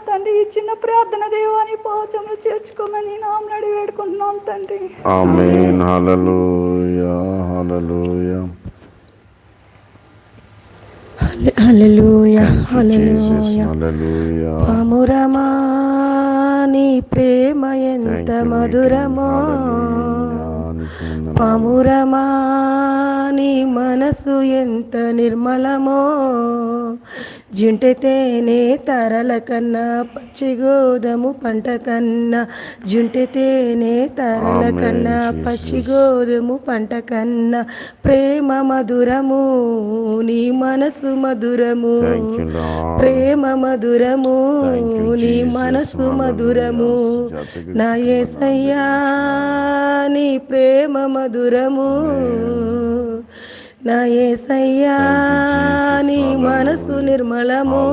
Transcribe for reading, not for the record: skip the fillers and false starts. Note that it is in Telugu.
తండ్రి ఈ చిన్న ప్రార్థన దేవాని పాచములు చేర్చుకోమని నామడి వేడుకుంటున్నాం తండ్రి. ఆమేన్. హల్లెలూయా హల్లెలూయా హల్లెలూయా Thank you, Jesus. Hallelujah. Hallelujah. పామురమా నీ ప్రేమ ఎంత Thank you, మధురమో, Hallelujah. పామురమా నీ మనసు ఎంత నిర్మలమో, జుంటె తేనె తరల కన్నా పచ్చి గోధుమ పంట కన్నా, జుంటె తేనె తరల కన్నా పచ్చి గోధుమ పంట కన్నా ప్రేమ మధురము, నీ మనసు మధురము, ప్రేమ మధురము, నీ మనసు మధురము, నా యేసయ్యా నీ ప్రేమ మధురము, నా యేసయ్యా నీ మనసు నిర్మలము.